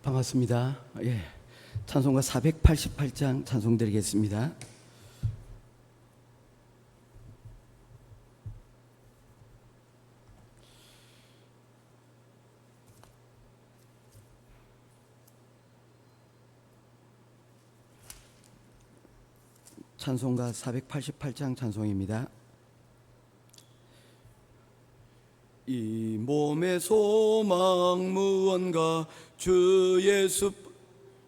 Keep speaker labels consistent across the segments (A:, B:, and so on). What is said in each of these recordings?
A: 반갑습니다. 찬송가 488장 찬송 드리겠습니다. 찬송가 488장 찬송입니다. 이 몸의 소망 무언가 주 예수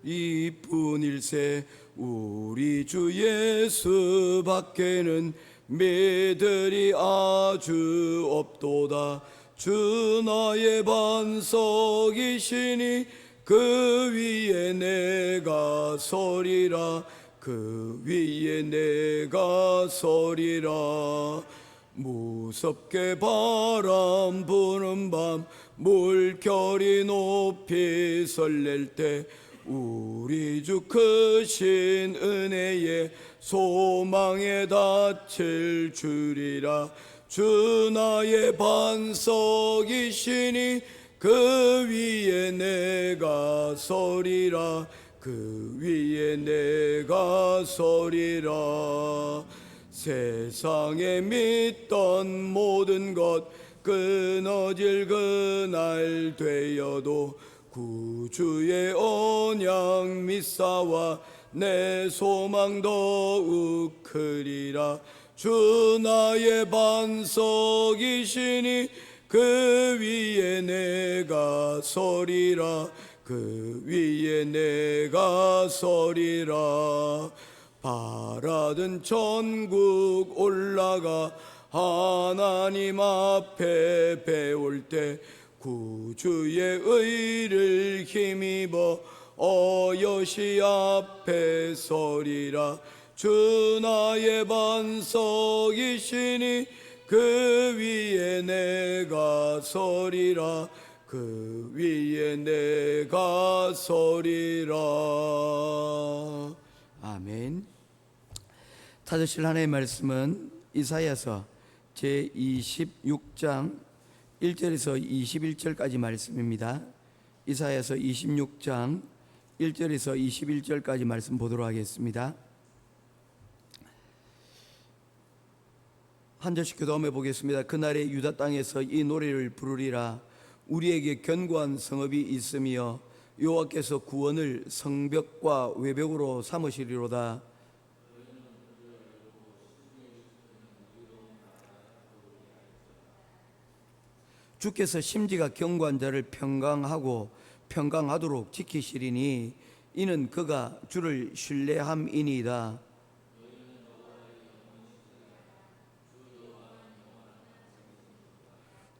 A: 이뿐일세. 우리 주 예수 밖에는 믿으리 아주 없도다. 주 나의 반석이시니 그 위에 내가 서리라. 그 위에 내가 서리라. 무섭게 바람 부는 밤 물결이 높이 설렐 때 우리 주 크신 은혜에 소망에 닫힐 줄이라. 주 나의 반석이시니 그 위에 내가 서리라. 그 위에 내가 서리라. 세상에 믿던 모든 것 끊어질 그날 되어도 구주의 언약 믿사와 내 소망 더욱 크리라. 주 나의 반석이시니 그 위에 내가 서리라. 그 위에 내가 서리라. 바라던 천국 올라가 하나님 앞에 배울 때 구주의 의를 힘입어 어여시 앞에 서리라. 주 나의 반석이시니 그 위에 내가 서리라. 그 위에 내가 서리라. 아멘. 찾으실 하나님의 말씀은 이사야서 제26장 1절에서 21절까지 말씀입니다. 이사야서 26장 1절에서 21절까지 말씀 보도록 하겠습니다. 한 절씩 교독해 보겠습니다. 그날에 유다 땅에서 이 노래를 부르리라. 우리에게 견고한 성읍이 있으며 여호와께서 구원을 성벽과 외벽으로 삼으시리로다. 주께서 심지가 견고한 자를 평강하도록 지키시리니 이는 그가 주를 신뢰함이니이다.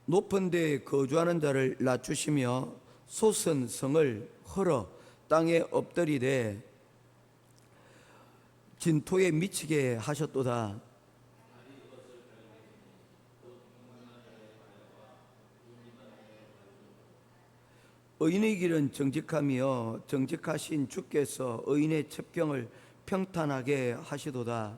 A: 높은 데에 거주하는 자를 낮추시며 솟은 성을 헐어 땅에 엎드리되 진토에 미치게 하셨도다. 의인의 길은 정직하며 정직하신 주께서 의인의 첩경을 평탄하게 하시도다.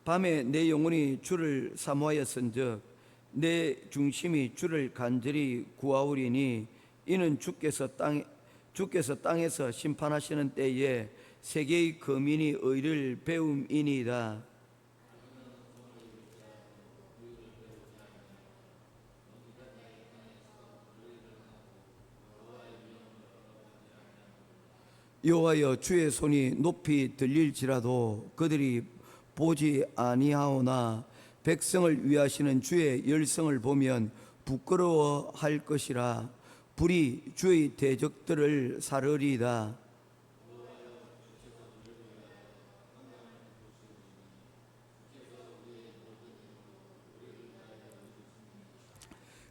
A: 밤에 내 영혼이 주를 사모하였은즉 내 중심이 주를 간절히 구하오리니 이는 주께서 땅에서 심판하시는 때에 세계의 거민이 의를 배움이니이다. 여호와여, 주의 손이 높이 들릴지라도 그들이 보지 아니하오나 백성을 위하시는 주의 열성을 보면 부끄러워할 것이라. 불이 주의 대적들을 사르리이다.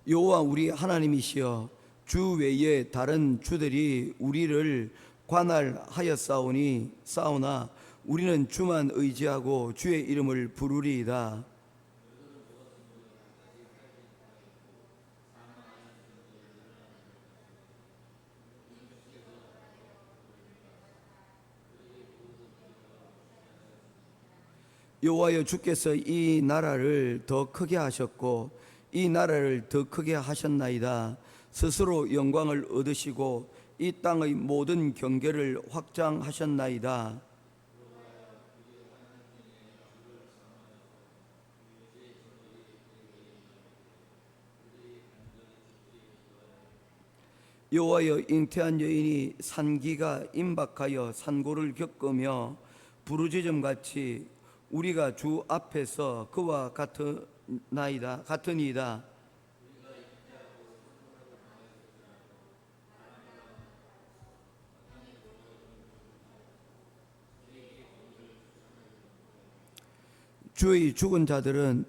A: 여호와 우리 하나님이시여, 주 외에 다른 주들이 우리를 관할하였사오나 우리는 주만 의지하고 주의 이름을 부르리이다. 여호와여 주께서 이 나라를 더 크게 하셨고 이 나라를 더 크게 하셨나이다. 스스로 영광을 얻으시고 이 땅의 모든 경계를 확장하셨나이다. 여호와여 잉태한 여인이 산기가 임박하여 산고를 겪으며 부르짖음같이 우리가 주 앞에서 그와 같으니이다. 주의 죽은 자들은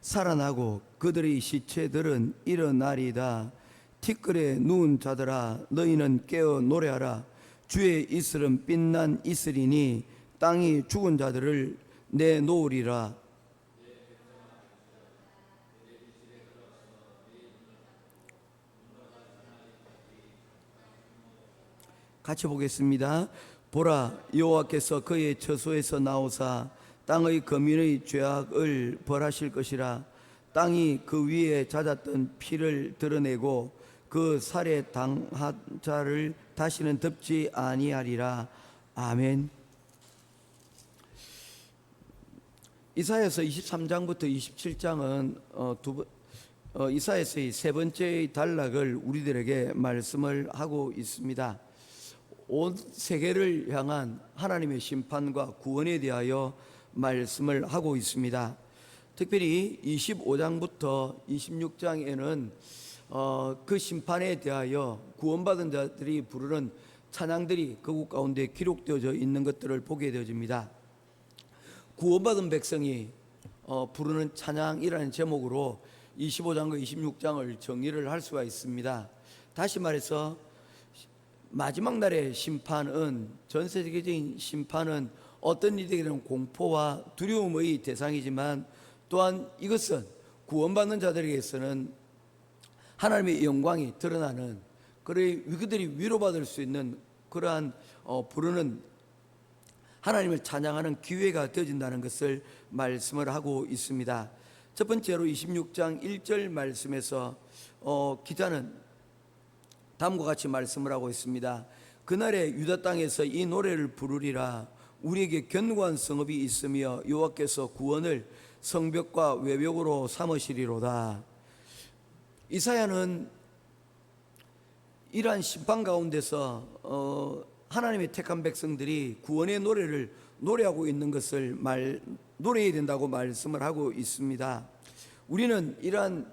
A: 살아나고 그들의 시체들은 일어나리이다. 티끌에 누운 자들아 너희는 깨어 노래하라. 주의 이슬은 빛난 이슬이니 땅이 죽은 자들을 내놓으리라. 같이 보겠습니다. 보라 여호와께서 그의 처소에서 나오사 땅의 거민의 죄악을 벌하실 것이라. 땅이 그 위에 잦았던 피를 드러내고 그 살에 당한 자를 다시는 덮지 아니하리라. 아멘. 이사야서 23장부터 27장은 이사야서의 세 번째의 단락을 우리들에게 말씀을 하고 있습니다. 온 세계를 향한 하나님의 심판과 구원에 대하여 말씀을 하고 있습니다. 특별히 25장부터 26장에는 그 심판에 대하여 구원받은 자들이 부르는 찬양들이 그곳 가운데 기록되어져 있는 것들을 보게 되어집니다. 구원받은 백성이 부르는 찬양이라는 제목으로 25장과 26장을 정리를 할 수가 있습니다. 다시 말해서 마지막 날의 심판은, 전 세계적인 심판은 어떤 이들에게는 공포와 두려움의 대상이지만 또한 이것은 구원받는 자들에게서는 하나님의 영광이 드러나는, 그들이 위로받을 수 있는 그러한 부르는 하나님을 찬양하는 기회가 되어진다는 것을 말씀을 하고 있습니다. 첫 번째로 26장 1절 말씀에서 기자는 다음과 같이 말씀을 하고 있습니다. 그날에 유다 땅에서 이 노래를 부르리라. 우리에게 견고한 성읍이 있으며 여호와께서 구원을 성벽과 외벽으로 삼으시리로다. 이사야는 이러한 심판 가운데서 하나님의 택한 백성들이 구원의 노래를 노래하고 있는 것을 노래해야 된다고 말씀을 하고 있습니다. 우리는 이러한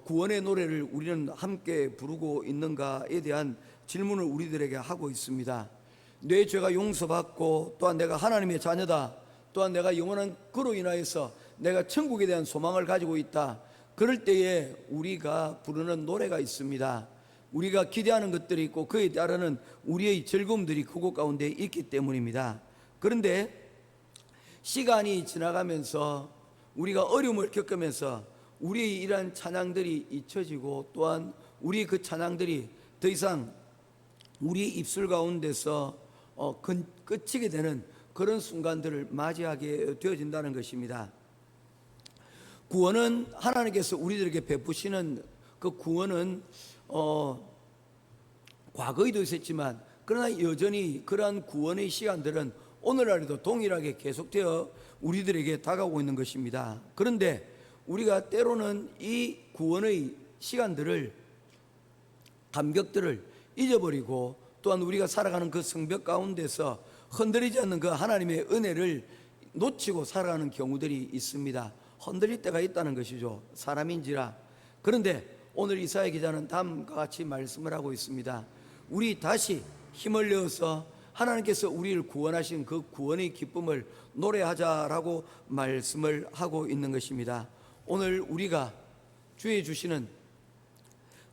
A: 구원의 노래를 우리는 함께 부르고 있는가에 대한 질문을 우리들에게 하고 있습니다. 내 죄가 용서받고 또한 내가 하나님의 자녀다, 또한 내가 영원한 그로 인하여서 내가 천국에 대한 소망을 가지고 있다. 그럴 때에 우리가 부르는 노래가 있습니다. 우리가 기대하는 것들이 있고 그에 따르는 우리의 즐거움들이 그곳 가운데 있기 때문입니다. 그런데 시간이 지나가면서 우리가 어려움을 겪으면서 우리의 이러한 찬양들이 잊혀지고 또한 우리 그 찬양들이 더 이상 우리 입술 가운데서 끝이게 되는 그런 순간들을 맞이하게 되어진다는 것입니다. 구원은 하나님께서 우리들에게 베푸시는 그 구원은 과거에도 있었지만 그러나 여전히 그러한 구원의 시간들은 오늘날에도 동일하게 계속되어 우리들에게 다가오고 있는 것입니다. 그런데 우리가 때로는 이 구원의 시간들을, 감격들을 잊어버리고 또한 우리가 살아가는 그 성벽 가운데서 흔들리지 않는 그 하나님의 은혜를 놓치고 살아가는 경우들이 있습니다. 흔들릴 때가 있다는 것이죠. 사람인지라. 그런데 오늘 이사야 기자는 다음과 같이 말씀을 하고 있습니다. 우리 다시 힘을 내어서 하나님께서 우리를 구원하신 그 구원의 기쁨을 노래하자라고 말씀을 하고 있는 것입니다. 오늘 우리가 주의 주시는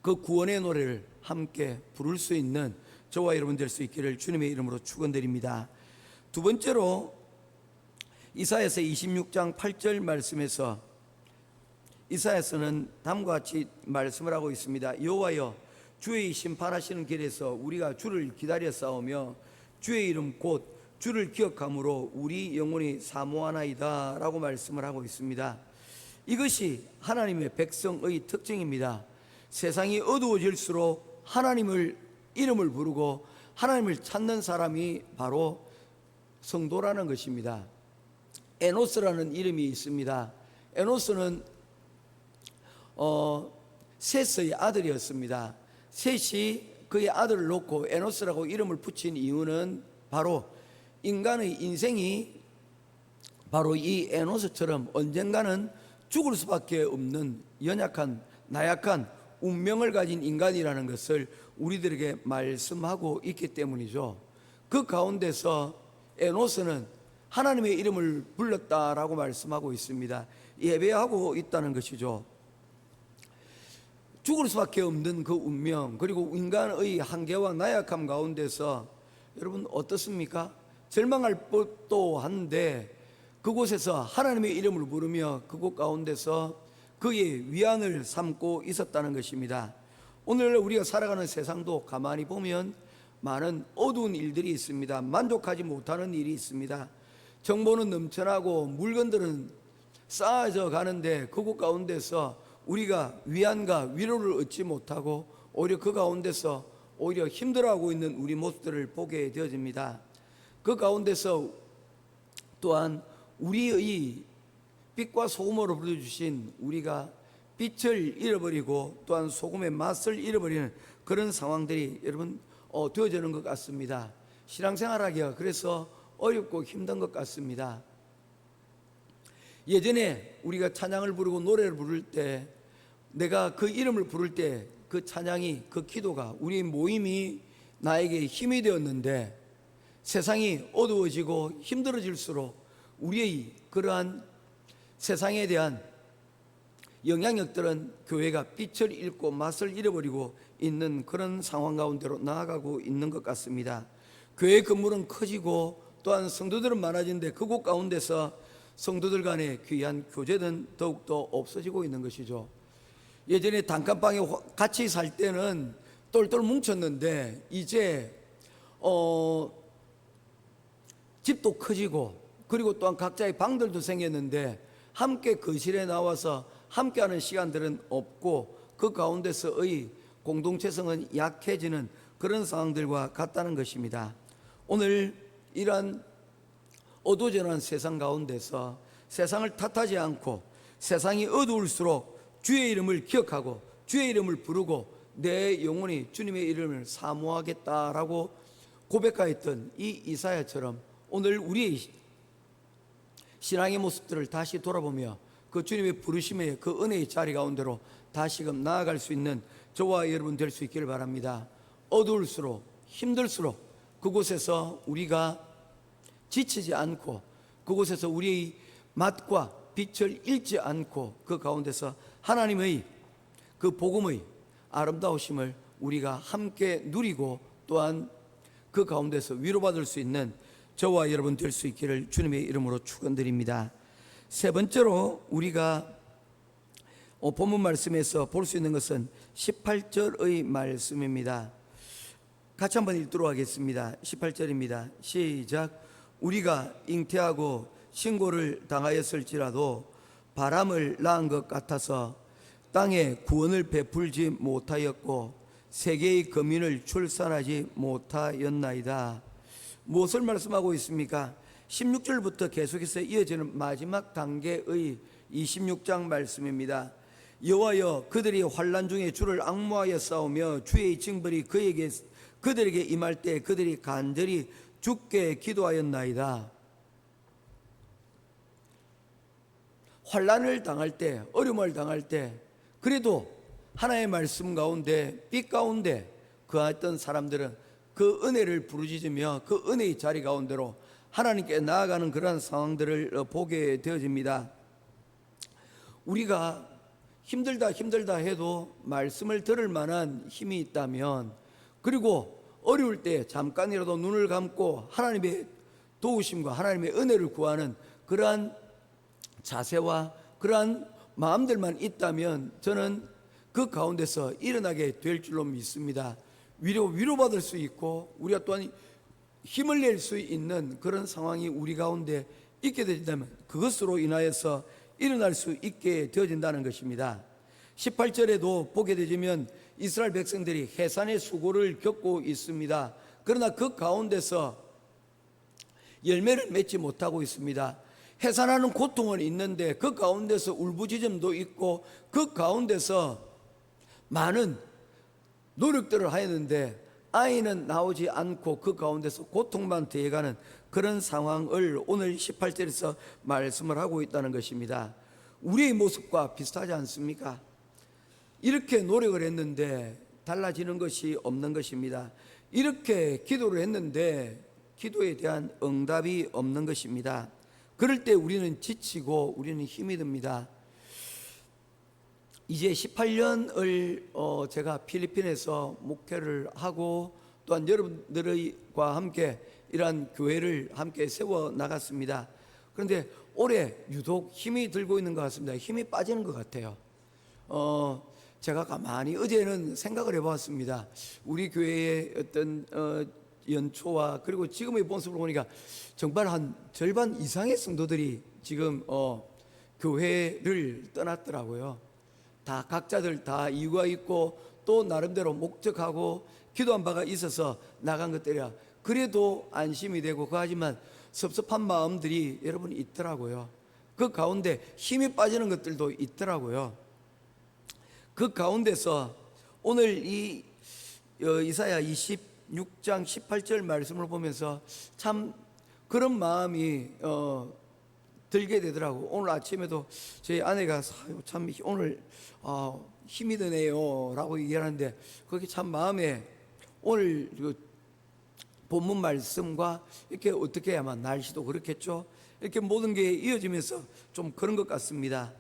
A: 그 구원의 노래를 함께 부를 수 있는 저와 여러분 될 수 있기를 주님의 이름으로 축원드립니다. 두 번째로 이사야서 26장 8절 말씀에서 이사야서는 다음과 같이 말씀을 하고 있습니다. 여호와여 주의 심판하시는 길에서 우리가 주를 기다려 싸우며 주의 이름 곧 주를 기억함으로 우리 영혼이 사모하나이다 라고 말씀을 하고 있습니다. 이것이 하나님의 백성의 특징입니다. 세상이 어두워질수록 하나님을 이름을 부르고 하나님을 찾는 사람이 바로 성도라는 것입니다. 에노스라는 이름이 있습니다. 에노스는 셋의 아들이었습니다. 셋이 그의 아들을 놓고 에노스라고 이름을 붙인 이유는 바로 인간의 인생이 바로 이 에노스처럼 언젠가는 죽을 수밖에 없는 연약한 나약한 운명을 가진 인간이라는 것을 우리들에게 말씀하고 있기 때문이죠. 그 가운데서 에노스는 하나님의 이름을 불렀다라고 말씀하고 있습니다. 예배하고 있다는 것이죠. 죽을 수밖에 없는 그 운명, 그리고 인간의 한계와 나약함 가운데서 여러분 어떻습니까? 절망할 법도 한데 그곳에서 하나님의 이름을 부르며 그곳 가운데서 그의 위안을 삼고 있었다는 것입니다. 오늘 우리가 살아가는 세상도 가만히 보면 많은 어두운 일들이 있습니다. 만족하지 못하는 일이 있습니다. 정보는 넘쳐나고 물건들은 쌓아져 가는데 그곳 가운데서 우리가 위안과 위로를 얻지 못하고 오히려 그 가운데서 오히려 힘들어하고 있는 우리 모습들을 보게 되어집니다. 그 가운데서 또한 우리의 빛과 소금으로 불러주신 우리가 빛을 잃어버리고 또한 소금의 맛을 잃어버리는 그런 상황들이 여러분 되어지는 것 같습니다. 신앙생활하기가 그래서 어렵고 힘든 것 같습니다. 예전에 우리가 찬양을 부르고 노래를 부를 때 내가 그 이름을 부를 때 그 찬양이 그 기도가 우리 모임이 나에게 힘이 되었는데 세상이 어두워지고 힘들어질수록 우리의 그러한 세상에 대한 영향력들은 교회가 빛을 잃고 맛을 잃어버리고 있는 그런 상황 가운데로 나아가고 있는 것 같습니다. 교회 건물은 커지고 또한 성도들은 많아지는데 그곳 가운데서 성도들 간의 귀한 교제는 더욱더 없어지고 있는 것이죠. 예전에 단칸방에 같이 살 때는 똘똘 뭉쳤는데 이제 집도 커지고 그리고 또한 각자의 방들도 생겼는데 함께 거실에 나와서 함께하는 시간들은 없고 그 가운데서의 공동체성은 약해지는 그런 상황들과 같다는 것입니다. 오늘 이러한 어두워지는 세상 가운데서 세상을 탓하지 않고 세상이 어두울수록 주의 이름을 기억하고 주의 이름을 부르고 내 영혼이 주님의 이름을 사모하겠다라고 고백하였던 이 이사야처럼 오늘 우리의 신앙의 모습들을 다시 돌아보며 그 주님의 부르심의 그 은혜의 자리 가운데로 다시금 나아갈 수 있는 저와 여러분 될 수 있기를 바랍니다. 어두울수록 힘들수록 그곳에서 우리가 지치지 않고 그곳에서 우리의 맛과 빛을 잃지 않고 그 가운데서 하나님의 그 복음의 아름다우심을 우리가 함께 누리고 또한 그 가운데서 위로받을 수 있는 저와 여러분 될 수 있기를 주님의 이름으로 축원드립니다. 세 번째로 우리가 본문 말씀에서 볼 수 있는 것은 18절의 말씀입니다. 같이 한번 읽도록 하겠습니다. 18절입니다. 시작. 우리가 잉태하고 신고를 당하였을지라도 바람을 낳은 것 같아서 땅에 구원을 베풀지 못하였고 세계의 거민을 출산하지 못하였나이다. 무엇을 말씀하고 있습니까? 16절부터 계속해서 이어지는 마지막 단계의 26장 말씀입니다. 여호와여 그들이 환난 중에 주를 앙모하여 싸우며 주의 징벌이 그들에게 임할 때 그들이 간절히 주께 기도하였나이다. 환난을 당할 때 어려움을 당할 때 그래도 하나님의 말씀 가운데 빛 가운데 그했던 사람들은 그 은혜를 부르짖으며 그 은혜의 자리 가운데로 하나님께 나아가는 그러한 상황들을 보게 되어집니다. 우리가 힘들다 해도 말씀을 들을 만한 힘이 있다면 그리고 어려울 때 잠깐이라도 눈을 감고 하나님의 도우심과 하나님의 은혜를 구하는 그러한 자세와 그러한 마음들만 있다면 저는 그 가운데서 일어나게 될 줄로 믿습니다. 위로받을 수 있고 우리가 또한 힘을 낼 수 있는 그런 상황이 우리 가운데 있게 된다면 그것으로 인하여서 일어날 수 있게 되어진다는 것입니다. 18절에도 보게 되면 이스라엘 백성들이 해산의 수고를 겪고 있습니다. 그러나 그 가운데서 열매를 맺지 못하고 있습니다. 해산하는 고통은 있는데 그 가운데서 울부짖음도 있고 그 가운데서 많은 노력들을 하였는데 아이는 나오지 않고 그 가운데서 고통만 더해가는 그런 상황을 오늘 18절에서 말씀을 하고 있다는 것입니다. 우리의 모습과 비슷하지 않습니까? 이렇게 노력을 했는데 달라지는 것이 없는 것입니다. 이렇게 기도를 했는데 기도에 대한 응답이 없는 것입니다. 그럴 때 우리는 지치고 우리는 힘이 듭니다. 이제 18년을 제가 필리핀에서 목회를 하고 또한 여러분들과 함께 이러한 교회를 함께 세워 나갔습니다. 그런데 올해 유독 힘이 들고 있는 것 같습니다. 힘이 빠지는 것 같아요. 제가 가만히 어제는 생각을 해보았습니다. 우리 교회의 어떤 연초와 그리고 지금의 모습을 보니까 정말 한 절반 이상의 성도들이 지금 교회를 떠났더라고요. 다 각자들 다 이유가 있고 또 나름대로 목적하고 기도한 바가 있어서 나간 것들이라 그래도 안심이 되고 하지만 섭섭한 마음들이 여러분 있더라고요. 그 가운데 힘이 빠지는 것들도 있더라고요. 그 가운데서 오늘 이 이사야 26장 18절 말씀을 보면서 참 그런 마음이 들게 되더라고. 오늘 아침에도 저희 아내가 참 오늘 힘이 드네요 라고 얘기하는데 그게 참 마음에 오늘 그 본문 말씀과 이렇게 어떻게 해야만 날씨도 그렇겠죠. 이렇게 모든 게 이어지면서 좀 그런 것 같습니다.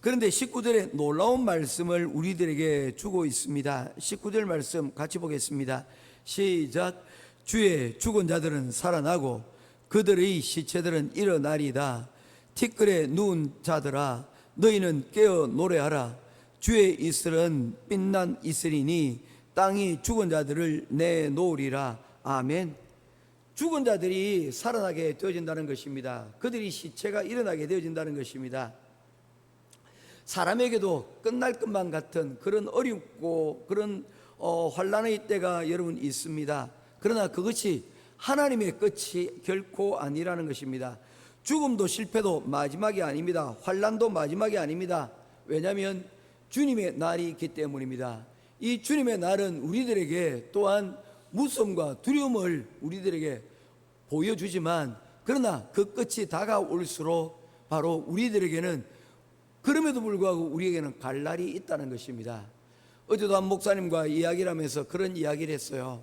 A: 그런데 19절에 놀라운 말씀을 우리들에게 주고 있습니다. 19절 말씀 같이 보겠습니다. 시작. 주의 죽은 자들은 살아나고 그들의 시체들은 일어나리다. 티끌에 누운 자들아 너희는 깨어 노래하라. 주의 이슬은 빛난 이슬이니 땅이 죽은 자들을 내놓으리라. 아멘. 죽은 자들이 살아나게 되어진다는 것입니다. 그들이 시체가 일어나게 되어진다는 것입니다. 사람에게도 끝날 것만 같은 그런 어렵고 그런 환난의 때가 여러분 있습니다. 그러나 그것이 하나님의 끝이 결코 아니라는 것입니다. 죽음도 실패도 마지막이 아닙니다. 환난도 마지막이 아닙니다. 왜냐하면 주님의 날이 있기 때문입니다. 이 주님의 날은 우리들에게 또한 무서움과 두려움을 우리들에게 보여주지만 그러나 그 끝이 다가올수록 바로 우리들에게는 그럼에도 불구하고 우리에게는 갈 날이 있다는 것입니다. 어제도 한 목사님과 이야기를 하면서 그런 이야기를 했어요.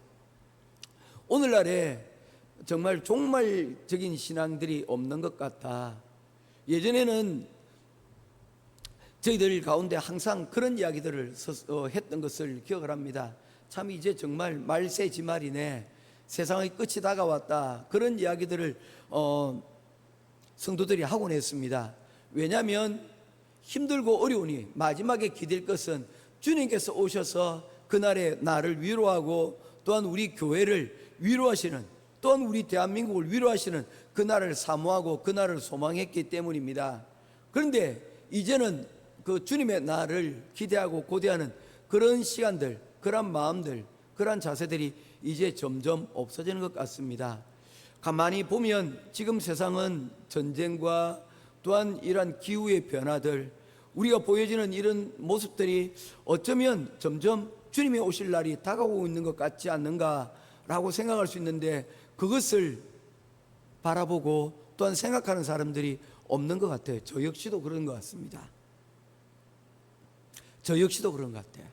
A: 오늘날에 정말 종말적인 신앙들이 없는 것 같다. 예전에는 저희들 가운데 항상 그런 이야기들을 했던 것을 기억을 합니다. 참 이제 정말 말세지말이네, 세상의 끝이 다가왔다, 그런 이야기들을 성도들이 하곤 했습니다. 왜냐하면 힘들고 어려우니 마지막에 기댈 것은 주님께서 오셔서 그날에 나를 위로하고 또한 우리 교회를 위로하시는, 또한 우리 대한민국을 위로하시는 그날을 사모하고 그날을 소망했기 때문입니다. 그런데 이제는 그 주님의 날을 기대하고 고대하는 그런 시간들, 그런 마음들, 그런 자세들이 이제 점점 없어지는 것 같습니다. 가만히 보면 지금 세상은 전쟁과 또한 이러한 기후의 변화들, 우리가 보여지는 이런 모습들이 어쩌면 점점 주님이 오실 날이 다가오고 있는 것 같지 않는가라고 생각할 수 있는데 그것을 바라보고 또한 생각하는 사람들이 없는 것 같아요. 저 역시도 그런 것 같습니다. 저 역시도 그런 것 같아요.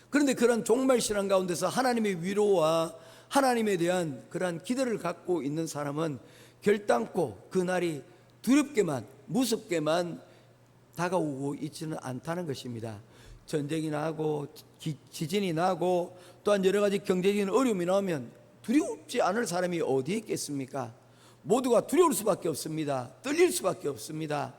A: 그런데 그런 종말신앙 가운데서 하나님의 위로와 하나님에 대한 그러한 기대를 갖고 있는 사람은 결단코 그날이 두렵게만 무섭게만 다가오고 있지는 않다는 것입니다. 전쟁이 나고 지진이 나고 또한 여러 가지 경제적인 어려움이 나오면 두렵지 않을 사람이 어디에 있겠습니까? 모두가 두려울 수밖에 없습니다. 떨릴 수밖에 없습니다.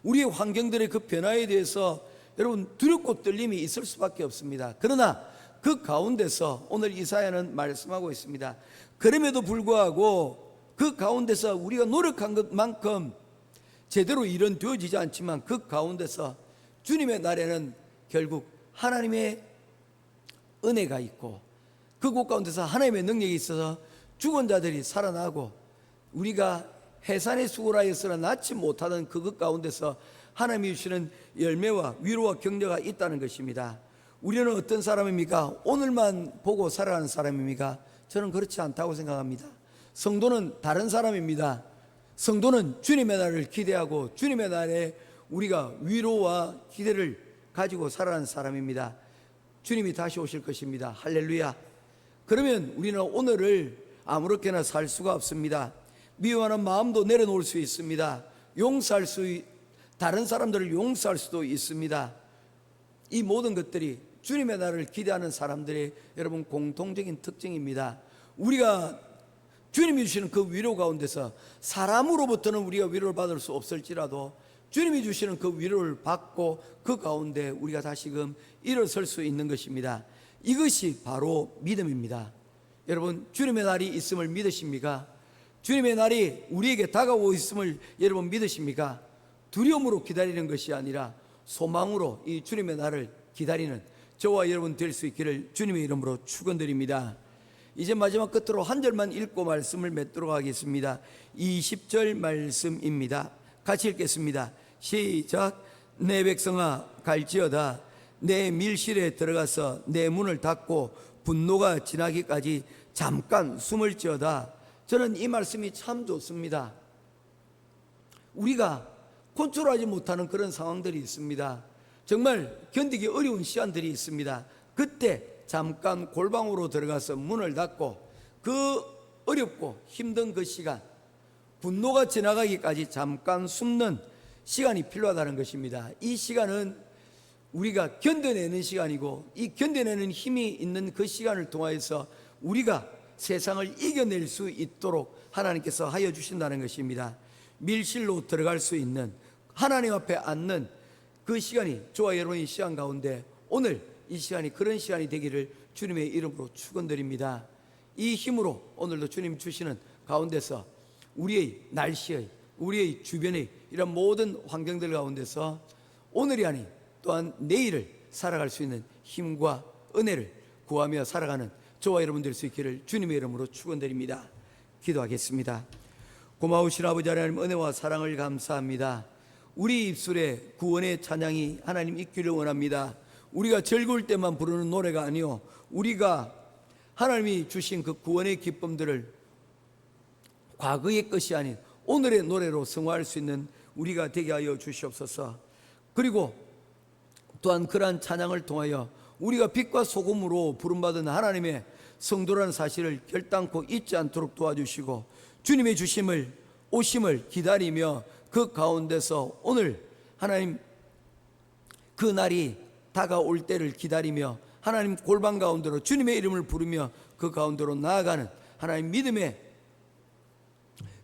A: 우리의 환경들의 그 변화에 대해서 여러분 두렵고 떨림이 있을 수밖에 없습니다. 그러나 그 가운데서 오늘 이사야는 말씀하고 있습니다. 그럼에도 불구하고 그 가운데서 우리가 노력한 것만큼 제대로 일은 되어지지 않지만 그 가운데서 주님의 날에는 결국 하나님의 은혜가 있고 그곳 가운데서 하나님의 능력이 있어서 죽은 자들이 살아나고 우리가 해산의 수고라였으나 낳지 못하던 그것 가운데서 하나님이 주시는 열매와 위로와 격려가 있다는 것입니다. 우리는 어떤 사람입니까? 오늘만 보고 살아가는 사람입니까? 저는 그렇지 않다고 생각합니다. 성도는 다른 사람입니다. 성도는 주님의 날을 기대하고 주님의 날에 우리가 위로와 기대를 가지고 살아가는 사람입니다. 주님이 다시 오실 것입니다. 할렐루야. 그러면 우리는 오늘을 아무렇게나 살 수가 없습니다. 미워하는 마음도 내려놓을 수 있습니다. 다른 사람들을 용서할 수도 있습니다. 이 모든 것들이 주님의 날을 기대하는 사람들의 여러분 공통적인 특징입니다. 우리가 주님이 주시는 그 위로 가운데서 사람으로부터는 우리가 위로를 받을 수 없을지라도 주님이 주시는 그 위로를 받고 그 가운데 우리가 다시금 일어설 수 있는 것입니다. 이것이 바로 믿음입니다. 여러분 주님의 날이 있음을 믿으십니까? 주님의 날이 우리에게 다가오고 있음을 여러분 믿으십니까? 두려움으로 기다리는 것이 아니라 소망으로 이 주님의 날을 기다리는 저와 여러분 될 수 있기를 주님의 이름으로 축원드립니다. 이제 마지막 끝으로 한 절만 읽고 말씀을 맺도록 하겠습니다. 20절 말씀입니다. 같이 읽겠습니다. 시작. 내 백성아 갈지어다. 내 밀실에 들어가서 내 문을 닫고 분노가 지나기까지 잠깐 숨을지어다. 저는 이 말씀이 참 좋습니다. 우리가 컨트롤하지 못하는 그런 상황들이 있습니다. 정말 견디기 어려운 시간들이 있습니다. 그때 잠깐 골방으로 들어가서 문을 닫고 그 어렵고 힘든 그 시간, 분노가 지나가기까지 잠깐 숨는 시간이 필요하다는 것입니다. 이 시간은 우리가 견뎌내는 시간이고 이 견뎌내는 힘이 있는 그 시간을 통하여서 우리가 세상을 이겨낼 수 있도록 하나님께서 하여 주신다는 것입니다. 밀실로 들어갈 수 있는 하나님 앞에 앉는 그 시간이 저와 여러분의 시간 가운데 오늘 이 시간이 그런 시간이 되기를 주님의 이름으로 축원드립니다. 이 힘으로 오늘도 주님 주시는 가운데서 우리의 날씨의 우리의 주변의 이런 모든 환경들 가운데서 오늘이 아닌 또한 내일을 살아갈 수 있는 힘과 은혜를 구하며 살아가는 저와 여러분 될 수 있기를 주님의 이름으로 축원드립니다. 기도하겠습니다. 고마우신 아버지 하나님 은혜와 사랑을 감사합니다. 우리 입술에 구원의 찬양이 하나님 있기를 원합니다. 우리가 즐거울 때만 부르는 노래가 아니요 우리가 하나님이 주신 그 구원의 기쁨들을 과거의 것이 아닌 오늘의 노래로 승화할 수 있는 우리가 되게 하여 주시옵소서. 그리고 또한 그러한 찬양을 통하여 우리가 빛과 소금으로 부름받은 하나님의 성도라는 사실을 결단코 잊지 않도록 도와주시고 주님의 오심을 기다리며 그 가운데서 오늘 하나님 그 날이 다가올 때를 기다리며 하나님 골방 가운데로 주님의 이름을 부르며 그 가운데로 나아가는 하나님 믿음의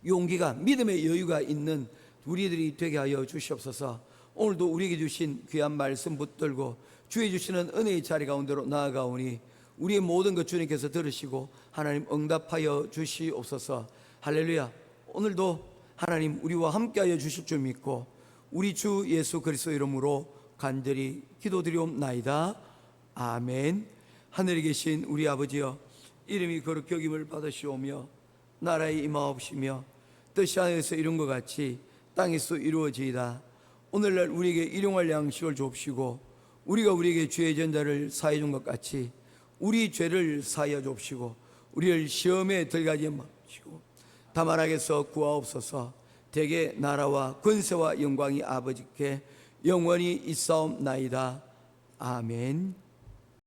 A: 용기가 믿음의 여유가 있는 우리들이 되게 하여 주시옵소서. 오늘도 우리에게 주신 귀한 말씀 붙들고 주의 주시는 은혜의 자리 가운데로 나아가오니 우리의 모든 것 주님께서 들으시고 하나님 응답하여 주시옵소서. 할렐루야. 오늘도 하나님 우리와 함께하여 주실 줄 믿고 우리 주 예수 그리스도 이름으로 간절히 기도드리옵나이다. 아멘. 하늘에 계신 우리 아버지여 이름이 거룩히 여김을 받으시오며 나라의 임하옵시며 뜻이 하늘에서 이룬 것 같이 땅에서 이루어지이다. 오늘날 우리에게 일용할 양식을 주옵시고 우리가 우리에게 죄의 전자를 사해 준 것 같이 우리 죄를 사하여 주옵시고 우리를 시험에 들어가지 마시고 다만 악에서 구하옵소서. 대개 나라와 권세와 영광이 아버지께 영원히 있사옵나이다. 아멘.